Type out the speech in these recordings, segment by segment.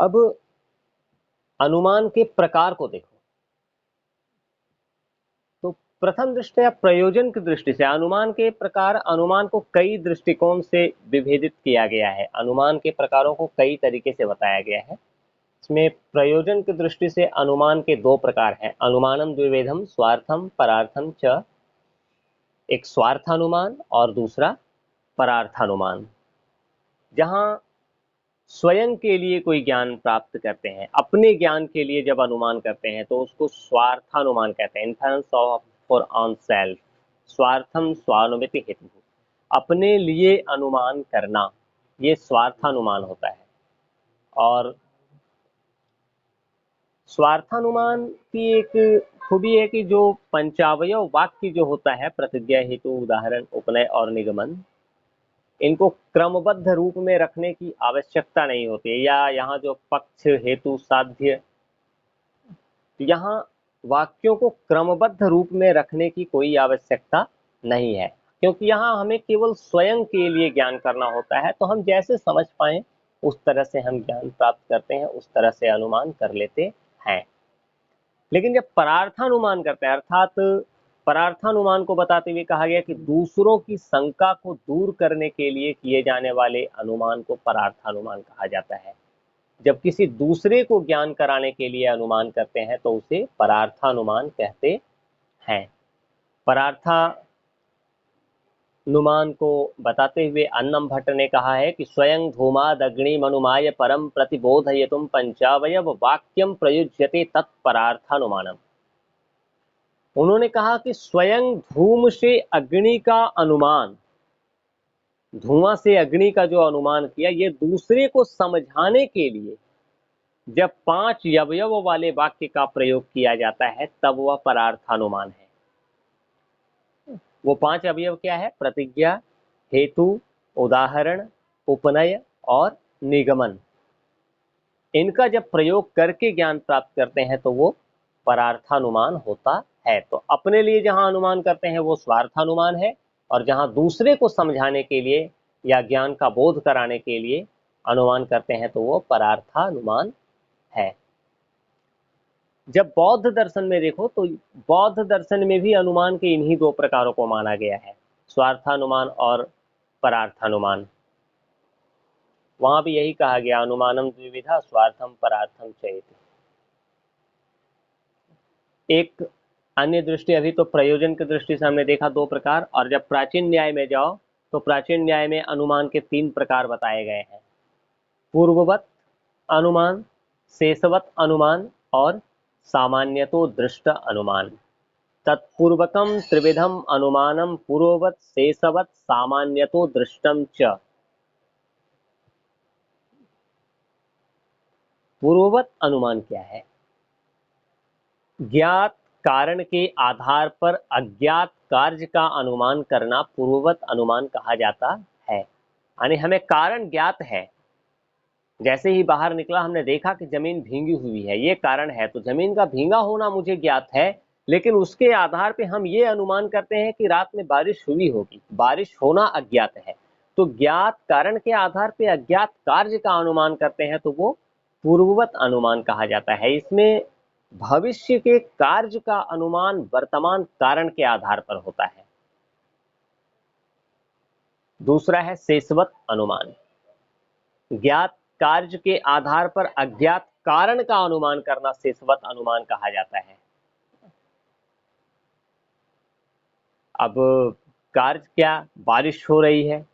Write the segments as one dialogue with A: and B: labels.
A: अब अनुमान के प्रकार को देखो, तो प्रथम दृष्टया प्रयोजन की दृष्टि से अनुमान के प्रकार, अनुमान को कई दृष्टिकोण से विभेदित किया गया है। अनुमान के प्रकारों को कई तरीके से बताया गया है। इसमें प्रयोजन की दृष्टि से अनुमान के दो प्रकार हैं, अनुमानम द्विविधम स्वार्थम परार्थम च। एक स्वार्थानुमान और दूसरा परार्थानुमान। जहां स्वयं के लिए कोई ज्ञान प्राप्त करते हैं, अपने ज्ञान के लिए जब अनुमान करते हैं तो उसको स्वार्थानुमान कहते हैं, inference of for on self. स्वार्थम स्वानुमिति हेतु, अपने लिए अनुमान करना, ये स्वार्थानुमान होता है। और स्वार्थानुमान की एक खूबी है कि जो पंचावयव वाक्य जो होता है, प्रतिज्ञा हेतु उदाहरण उपनय और निगमन, इनको क्रमबद्ध रूप में रखने की आवश्यकता नहीं होती है। या यहाँ जो पक्ष हेतु साध्य, यहाँ वाक्यों को क्रमबद्ध रूप में रखने की कोई आवश्यकता नहीं है, क्योंकि यहाँ हमें केवल स्वयं के लिए ज्ञान करना होता है। तो हम जैसे समझ पाए उस तरह से हम ज्ञान प्राप्त करते हैं, उस तरह से अनुमान कर लेते हैं। लेकिन जब परार्थानुमान करते हैं, अर्थात परार्थानुमान को बताते हुए कहा गया कि दूसरों की शंका को दूर करने के लिए किए जाने वाले अनुमान को परार्थानुमान कहा जाता है। जब किसी दूसरे को ज्ञान कराने के लिए अनुमान करते हैं तो उसे परार्थानुमान कहते हैं। परार्थानुमान को बताते हुए अन्नम भट्ट ने कहा है कि स्वयं धूमाद अग्निमनुमाय परम प्रतिबोधयितुम पंचावयव वाक्यम प्रयुज्यते तत्परार्थानुमानम। उन्होंने कहा कि स्वयं धूम से अग्नि का अनुमान, धुआं से अग्नि का जो अनुमान किया, ये दूसरे को समझाने के लिए जब 5 अवयव वाले वाक्य का प्रयोग किया जाता है तब वह परार्थानुमान है। वो 5 अवयव क्या है? प्रतिज्ञा, हेतु, उदाहरण, उपनय और निगमन। इनका जब प्रयोग करके ज्ञान प्राप्त करते हैं तो वो परार्थानुमान होता है। तो अपने लिए जहां अनुमान करते हैं वो स्वार्थानुमान है, और जहां दूसरे को समझाने के लिए या ज्ञान का बोध कराने के लिए अनुमान करते हैं तो वो परार्थानुमान है। जब बौद्ध दर्शन में देखो तो बौद्ध दर्शन में भी अनुमान के इन्हीं दो प्रकारों को माना गया है, स्वार्थानुमान और परार्थानुमान। वहां भी यही कहा गया, अनुमानम द्विविधा स्वार्थम परार्थम चैति। एक अन्य दृष्टि, अभी तो प्रयोजन की दृष्टि से हमने देखा दो प्रकार, और जब प्राचीन न्याय में जाओ तो प्राचीन न्याय में अनुमान के 3 प्रकार बताए गए हैं, पूर्ववत अनुमान, शेषवत अनुमान और सामान्यतो दृष्ट अनुमान। तत्पूर्वकम त्रिविधम अनुमानम पूर्ववत शेषवत सामान्यतो दृष्टम च। पूर्ववत अनुमान क्या है? ज्ञात कारण के आधार पर अज्ञात कार्य का अनुमान करना पूर्ववत अनुमान कहा जाता है। यानी हमें कारण ज्ञात है, जैसे ही बाहर निकला हमने देखा कि जमीन भींगी हुई है, ये कारण है, तो जमीन का भींगा होना मुझे ज्ञात है, लेकिन उसके आधार पे हम ये अनुमान करते हैं कि रात में बारिश हुई होगी, बारिश होना अज्ञात है। तो ज्ञात कारण के आधार पे अज्ञात कार्य का अनुमान करते हैं तो वो पूर्ववत अनुमान कहा जाता है। इसमें भविष्य के कार्य का अनुमान वर्तमान कारण के आधार पर होता है। दूसरा है शेषवत अनुमान। ज्ञात कार्य के आधार पर अज्ञात कारण का अनुमान करना शेषवत अनुमान कहा जाता है। अब कार्य क्या? बारिश हो रही है।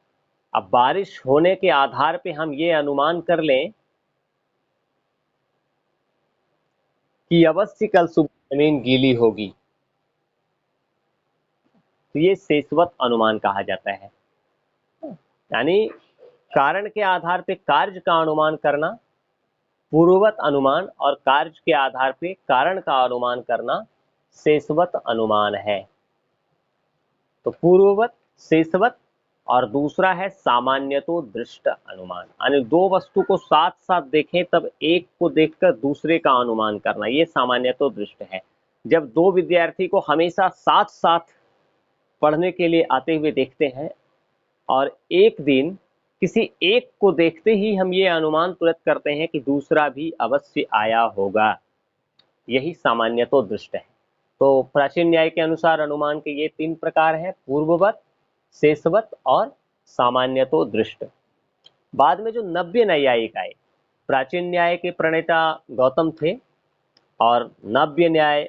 A: अब बारिश होने के आधार पे हम ये अनुमान कर लें कि अवश्य कल सुबह जमीन गीली होगी, तो ये शेषवत अनुमान कहा जाता है। यानी कारण के आधार पे कार्य का अनुमान करना पूर्ववत अनुमान, और कार्य के आधार पे कारण का अनुमान करना शेषवत अनुमान है। तो पूर्ववत, शेषवत, और दूसरा है सामान्यतो दृष्ट अनुमान। यानी दो वस्तु को साथ साथ देखें तब एक को देखकर दूसरे का अनुमान करना, ये सामान्यतो दृष्ट है। जब दो विद्यार्थी को हमेशा साथ साथ पढ़ने के लिए आते हुए देखते हैं और एक दिन किसी एक को देखते ही हम ये अनुमान तुरंत करते हैं कि दूसरा भी अवश्य आया होगा, यही सामान्यतो दृष्ट है। तो प्राचीन न्याय के अनुसार अनुमान के ये 3 प्रकार हैं, पूर्ववत, शेषवत और सामान्यतो दृष्ट। बाद में जो नव्य नैयायिक आए, प्राचीन न्याय के प्रणेता गौतम थे और नव्य न्याय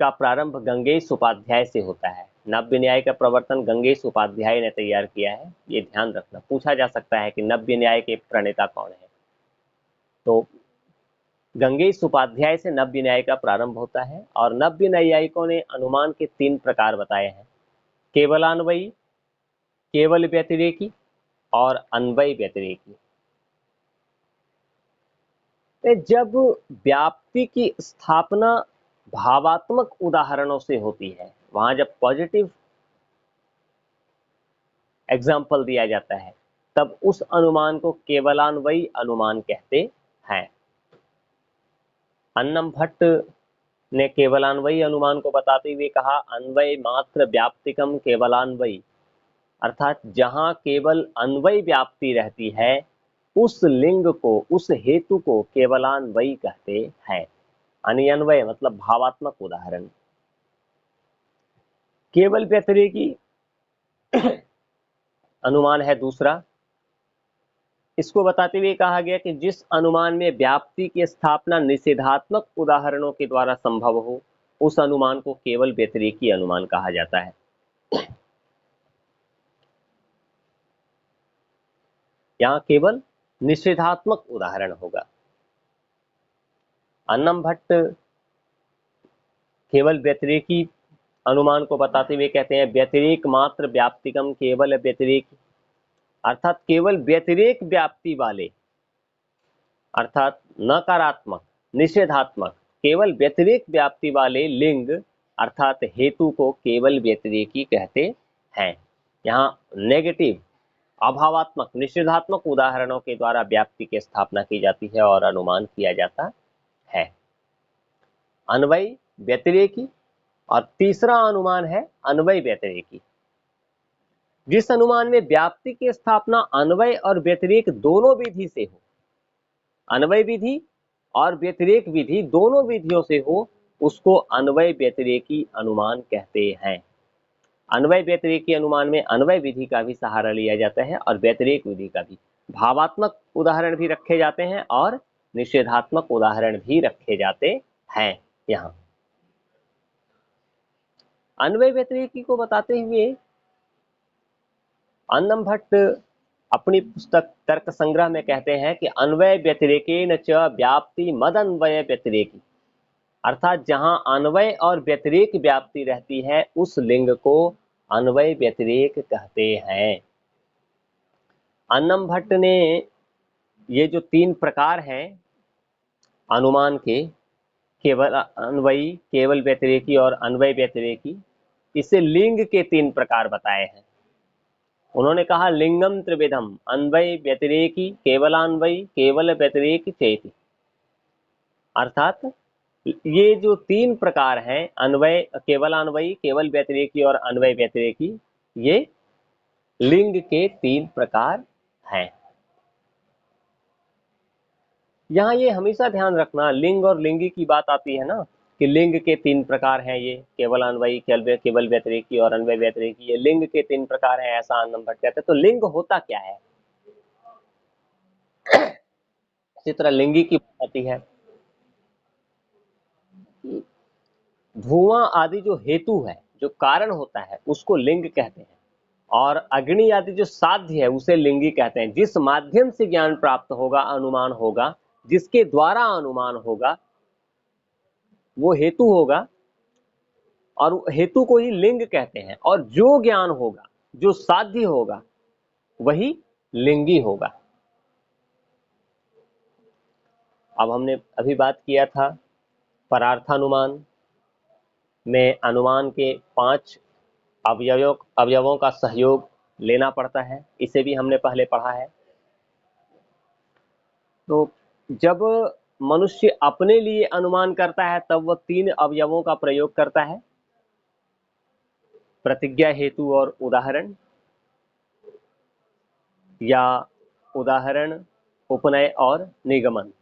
A: का प्रारंभ गंगेश उपाध्याय से होता है। नव्य न्याय का प्रवर्तन गंगेश उपाध्याय ने तैयार किया है, ये ध्यान रखना। पूछा जा सकता है कि नव्य न्याय के प्रणेता कौन है, तो गंगेश उपाध्याय से नव्य न्याय का प्रारंभ होता है। और नव्य न्यायिकों ने अनुमान के 3 प्रकार बताए हैं, केवलान्वयी, केवल व्यतिरेकी और अन्वय व्यतिरेकी। जब व्याप्ति की स्थापना भावात्मक उदाहरणों से होती है, वहां जब पॉजिटिव एग्जाम्पल दिया जाता है, तब उस अनुमान को केवलान्वयी अनुमान कहते हैं। अन्नम भट्ट ने केवलान्वयी अनुमान को बताते हुए कहा, अन्वय मात्र व्याप्तिकम केवलान्वयी, अर्थात जहां केवल अन्वय व्याप्ति रहती है उस लिंग को, उस हेतु को केवलान्वयी कहते हैं। अन्वय मतलब भावात्मक उदाहरण। केवल व्यतिरेकी अनुमान है दूसरा। इसको बताते हुए कहा गया कि जिस अनुमान में व्याप्ति की स्थापना निषेधात्मक उदाहरणों के द्वारा संभव हो, उस अनुमान को केवल व्यतिरेकी अनुमान कहा जाता है। यहां केवल निषेधात्मक उदाहरण होगा। अन्नम भट्ट केवल व्यतिरेकी अनुमान को बताते हुए कहते हैं, व्यतिरेक मात्र व्याप्तिकम केवल व्यतिरेक, अर्थात केवल व्यतिरेक व्याप्ति वाले, अर्थात नकारात्मक, निषेधात्मक, केवल व्यतिरेक व्याप्ति वाले लिंग अर्थात हेतु को केवल व्यतिरेकी कहते हैं। यहाँ नेगेटिव, अभावात्मक, निषेधात्मक उदाहरणों के द्वारा व्याप्ति की स्थापना की जाती है और अनुमान किया जाता है। अन्वय व्यतिरेकी और तीसरा अनुमान है अन्वय व्यतिरेकी। जिस अनुमान में व्याप्ति की स्थापना अन्वय और व्यतिरेक दोनों विधि से हो, अन्वय विधि और व्यतिरेक विधि दोनों विधियों से हो, उसको अन्वय व्यतिरेकी अनुमान कहते हैं। अन्वय व्यतिरेकी अनुमान में अन्वय विधि का भी सहारा लिया जाता है और व्यतिरेक विधि का भी। भावात्मक उदाहरण भी रखे जाते हैं और निषेधात्मक उदाहरण भी रखे जाते हैं। यहाँ अन्वय व्यतिरेकी को बताते हुए अन्नम भट्ट अपनी पुस्तक तर्क संग्रह में कहते हैं कि अन्वय व्यतिरेकेन च व्याप्ति मदन्वय व्यतिरेकी, अर्थात जहां अन्वय और व्यतिरेक व्याप्ति रहती है उस लिंग को अन्वय व्यतिरेक कहते हैं। अन्नम भट्ट ने ये जो 3 प्रकार हैं अनुमान के, केवल अन्वयी, केवल व्यतिरेकी और अन्वय व्यतिरेकी, इसे लिंग के 3 प्रकार बताए हैं। उन्होंने कहा, लिंगम त्रिविधम, अन्वय व्यतिरेकी, केवलान्वयी, केवल व्यतिरेकी चेति, अर्थात ये जो 3 प्रकार हैं, अन्वय, केवलान्वयी, केवल व्यतिरेकी और अन्वय व्यतिरेकी, ये लिंग के 3 प्रकार हैं। यहाँ ये हमेशा ध्यान रखना, लिंग और लिंगी की बात आती है ना, कि लिंग के 3 प्रकार हैं, ये केवलान्वयी, केवल व्यतिरेकी और अन्वय व्यतिरेकी, ये लिंग के 3 प्रकार हैं, ऐसा अन्नम भट्ट कहते हैं। तो लिंग होता क्या है? इसी तरह लिंगी की बात आती है, धुआं आदि जो हेतु है, जो कारण होता है, उसको लिंग कहते हैं, और अग्नि आदि जो साध्य है उसे लिंगी कहते हैं। जिस माध्यम से ज्ञान प्राप्त होगा, अनुमान होगा, जिसके द्वारा अनुमान होगा, वो हेतु होगा और हेतु को ही लिंग कहते हैं। और जो ज्ञान होगा, जो साध्य होगा, वही लिंगी होगा। अब हमने अभी बात किया था परार्थानुमान में अनुमान के 5 अवयवों का सहयोग लेना पड़ता है, इसे भी हमने पहले पढ़ा है। तो जब मनुष्य अपने लिए अनुमान करता है तब वह 3 अवयवों का प्रयोग करता है, प्रतिज्ञा, हेतु और उदाहरण, या उदाहरण, उपनय और निगमन।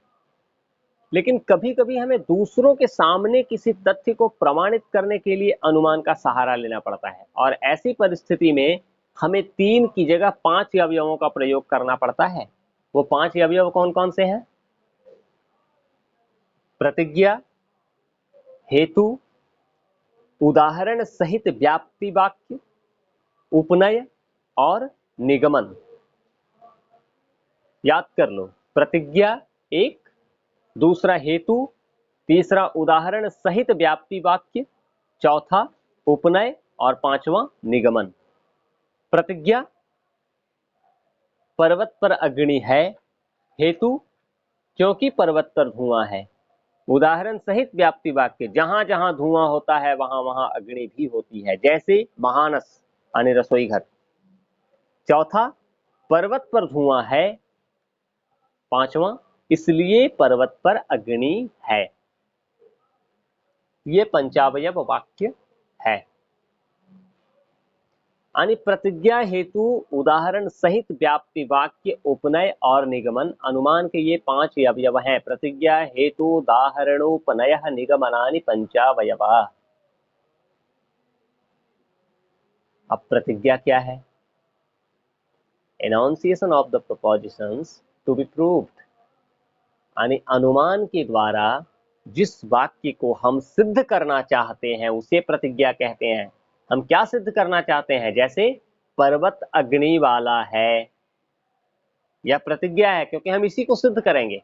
A: लेकिन कभी कभी हमें दूसरों के सामने किसी तथ्य को प्रमाणित करने के लिए अनुमान का सहारा लेना पड़ता है, और ऐसी परिस्थिति में हमें 3 की जगह 5 अवयवों का प्रयोग करना पड़ता है। वो 5 अवयव कौन कौन से हैं? प्रतिज्ञा, हेतु, उदाहरण सहित व्याप्ति वाक्य, उपनय और निगमन। याद कर लो, प्रतिज्ञा 1, दूसरा हेतु, तीसरा उदाहरण सहित व्याप्ति वाक्य, चौथा उपनय और पांचवा निगमन। प्रतिज्ञा, पर्वत पर अग्नि है। हेतु, क्योंकि पर्वत पर धुआं है। उदाहरण सहित व्याप्ति वाक्य, जहां जहां धुआं होता है वहां वहां अग्नि भी होती है, जैसे महानस यानी रसोई घर। चौथा, पर्वत पर धुआं है। पांचवा, इसलिए पर्वत पर अग्नि है। ये पंचावयव वाक्य है। यानी प्रतिज्ञा, हेतु, उदाहरण सहित व्याप्ति वाक्य, उपनय और निगमन, अनुमान के ये 5 अवयव हैं। प्रतिज्ञा, हेतु, उदाहरणोपनय निगमनानि पंचावयवा। अब प्रतिज्ञा क्या है? Enunciation of the propositions to be proved, यानी अनुमान के द्वारा जिस वाक्य को हम सिद्ध करना चाहते हैं उसे प्रतिज्ञा कहते हैं। हम क्या सिद्ध करना चाहते हैं? जैसे पर्वत अग्नि वाला है, यह प्रतिज्ञा है, क्योंकि हम इसी को सिद्ध करेंगे।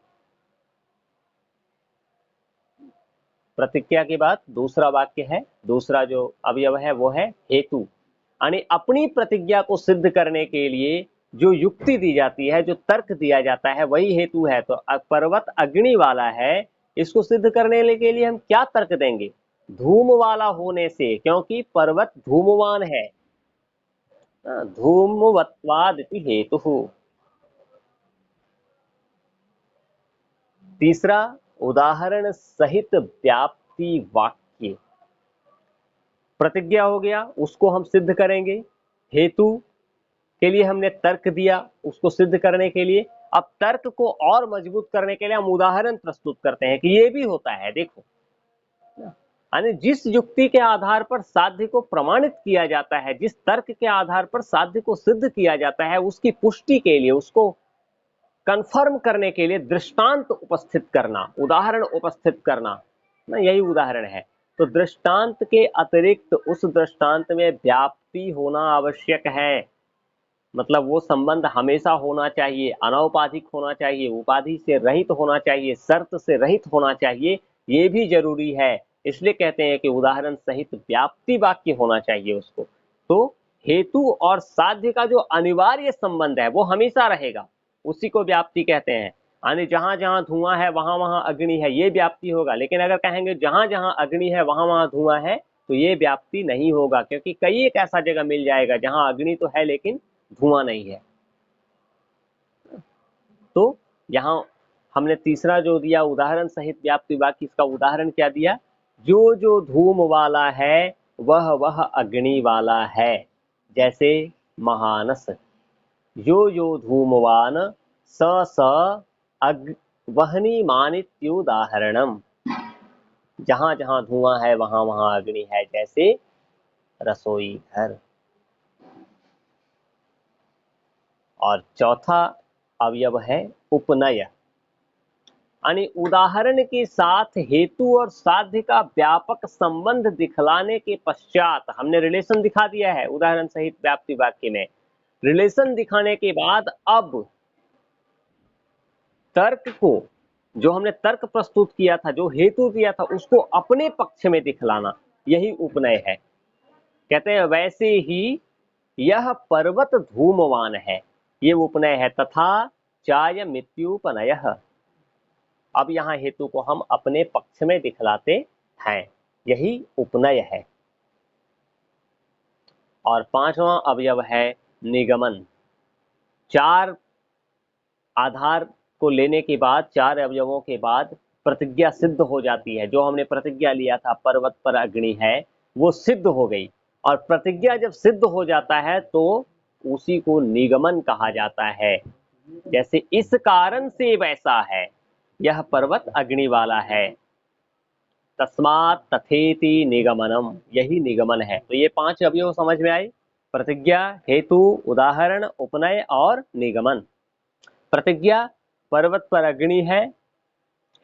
A: प्रतिज्ञा के बाद दूसरा वाक्य है, दूसरा जो अवयव है वो है हेतु, यानी अपनी प्रतिज्ञा को सिद्ध करने के लिए जो युक्ति दी जाती है, जो तर्क दिया जाता है, वही हेतु है। तो पर्वत अग्नि वाला है, इसको सिद्ध करने के लिए हम क्या तर्क देंगे? धूम वाला होने से, क्योंकि पर्वत धूमवान है। धूमवत्वादिति हेतु। तीसरा, उदाहरण सहित व्याप्ति वाक्य। प्रतिज्ञा हो गया, उसको हम सिद्ध करेंगे। हेतु के लिए हमने तर्क दिया, उसको सिद्ध करने के लिए। अब तर्क को और मजबूत करने के लिए हम उदाहरण प्रस्तुत करते हैं कि ये भी होता है, देखो। यानी जिस युक्ति के आधार पर साध्य को प्रमाणित किया जाता है, जिस तर्क के आधार पर साध्य को सिद्ध किया जाता है, उसकी पुष्टि के लिए, उसको कंफर्म करने के लिए दृष्टांत उपस्थित करना, उदाहरण उपस्थित करना ना, यही उदाहरण है। तो दृष्टांत के अतिरिक्त उस दृष्टांत में व्याप्ति होना आवश्यक है। मतलब वो संबंध हमेशा होना चाहिए, अनौपाधिक होना चाहिए, उपाधि से रहित होना चाहिए, शर्त से रहित होना चाहिए, ये भी जरूरी है। इसलिए कहते हैं कि उदाहरण सहित व्याप्ति वाक्य होना चाहिए उसको। तो हेतु और साध्य का जो अनिवार्य संबंध है वो हमेशा रहेगा, उसी को व्याप्ति कहते हैं। यानी जहां जहां धुआं है वहां वहां अग्नि है, ये व्याप्ति होगा। लेकिन अगर कहेंगे जहां जहां अग्नि है वहां वहां धुआं है, तो ये व्याप्ति नहीं होगा, क्योंकि कई एक ऐसा जगह मिल जाएगा जहां अग्नि तो है लेकिन धुआं नहीं है। तो यहां हमने तीसरा जो दिया उदाहरण सहित व्याप्ति वाक्य, इसका उदाहरण क्या दिया? जो जो धूम वाला है वह अग्नि वाला है, जैसे महानस। यो यो धूमवान स स वहनी मानित्युदाहरणम। जहां जहां धुआं है वहां वहां अग्नि है, जैसे रसोई घर। और चौथा अवयव है उपनय, यानी उदाहरण के साथ हेतु और साध्य का व्यापक संबंध दिखलाने के पश्चात, हमने रिलेशन दिखा दिया है उदाहरण सहित व्याप्ति वाक्य में। रिलेशन दिखाने के बाद अब तर्क को, जो हमने तर्क प्रस्तुत किया था, जो हेतु दिया था, उसको अपने पक्ष में दिखलाना, यही उपनय है। कहते हैं वैसे ही यह पर्वत धूमवान है, ये उपनय है। तथा चाय मृत्युपनय, अब यहाँ हेतु को हम अपने पक्ष में दिखलाते हैं, यही उपनय है। और पांचवा अवयव है निगमन। 4 आधार को लेने के बाद, 4 अवयवों के बाद प्रतिज्ञा सिद्ध हो जाती है। जो हमने प्रतिज्ञा लिया था पर्वत पर अग्नि है, वो सिद्ध हो गई। और प्रतिज्ञा जब सिद्ध हो जाता है तो उसी को निगमन कहा जाता है। जैसे इस कारण से वैसा है, यह पर्वत अग्नि वाला है, तस्मात् तथेति निगमनम, यही निगमन है। तो ये 5 अवयव समझ में आए, प्रतिज्ञा, हेतु, उदाहरण, उपनय और निगमन। प्रतिज्ञा, पर्वत पर अग्नि है।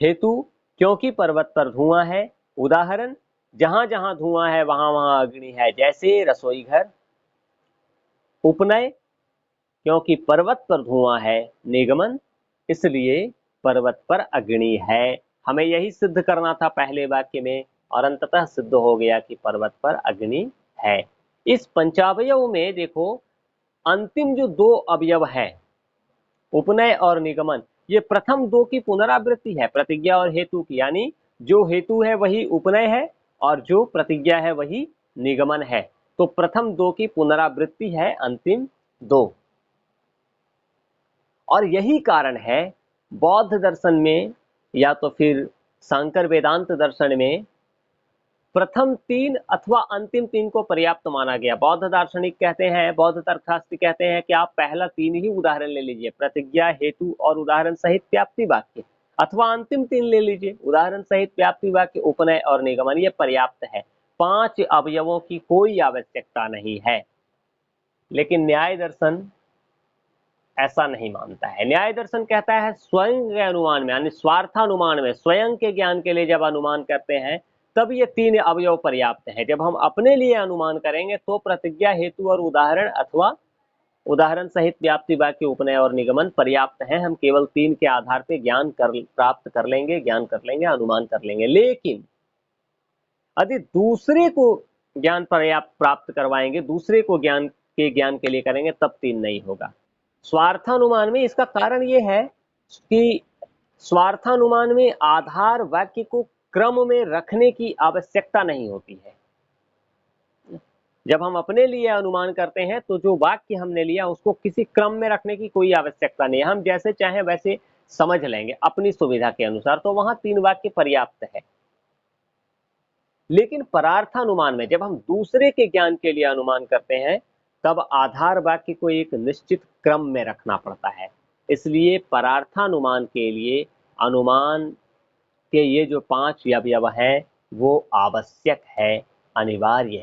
A: हेतु, क्योंकि पर्वत पर धुआं है। उदाहरण, जहां जहां धुआं है वहां वहां अग्नि है, जैसे रसोई घर। उपनय, क्योंकि पर्वत पर धुआं है। निगमन, इसलिए पर्वत पर अग्नि है। हमें यही सिद्ध करना था पहले वाक्य में, और अंततः सिद्ध हो गया कि पर्वत पर अग्नि है। इस पंचावयव में देखो, अंतिम जो 2 अवयव है, उपनय और निगमन, ये प्रथम 2 की पुनरावृत्ति है, प्रतिज्ञा और हेतु की। यानी जो हेतु है वही उपनय है और जो प्रतिज्ञा है वही निगमन है। तो प्रथम 2 की पुनरावृत्ति है अंतिम 2। और यही कारण है बौद्ध दर्शन में या तो फिर शांकर वेदांत दर्शन में प्रथम 3 अथवा अंतिम 3 को पर्याप्त माना गया। बौद्ध दार्शनिक कहते हैं, बौद्ध तर्कशास्त्री कहते हैं कि आप पहला 3 ही उदाहरण ले लीजिए, प्रतिज्ञा, हेतु और उदाहरण सहित व्याप्ति वाक्य, अथवा अंतिम 3 ले लीजिए, उदाहरण सहित व्याप्ति वाक्य, उपनय और निगमन, ये पर्याप्त है। 5 अवयवों की कोई आवश्यकता नहीं है। लेकिन न्याय दर्शन ऐसा नहीं मानता है। न्याय दर्शन कहता है स्वयं के अनुमान में, यानी स्वार्थानुमान में, स्वयं के ज्ञान के लिए जब अनुमान करते हैं तब ये 3 अवयव पर्याप्त है। जब हम अपने लिए अनुमान करेंगे तो प्रतिज्ञा, हेतु और उदाहरण अथवा उदाहरण सहित व्याप्ति वाक्य, उपनय और निगमन पर्याप्त है। हम केवल 3 के आधार पर ज्ञान प्राप्त कर लेंगे, ज्ञान कर लेंगे, अनुमान कर लेंगे। लेकिन यदि दूसरे को ज्ञान पर्याप्त प्राप्त करवाएंगे, दूसरे को ज्ञान के लिए करेंगे, तब 3 नहीं होगा। स्वार्थानुमान में इसका कारण यह है कि स्वार्थानुमान में आधार वाक्य को क्रम में रखने की आवश्यकता नहीं होती है। जब हम अपने लिए अनुमान करते हैं तो जो वाक्य हमने लिया उसको किसी क्रम में रखने की कोई आवश्यकता नहीं है, हम जैसे चाहें वैसे समझ लेंगे अपनी सुविधा के अनुसार, तो वहां 3 वाक्य पर्याप्त है। लेकिन परार्थानुमान में जब हम दूसरे के ज्ञान के लिए अनुमान करते हैं तब आधार वाक्य को एक निश्चित क्रम में रखना पड़ता है। इसलिए परार्थानुमान के लिए अनुमान के ये जो 5 अवयव हैं वो आवश्यक है, अनिवार्य है।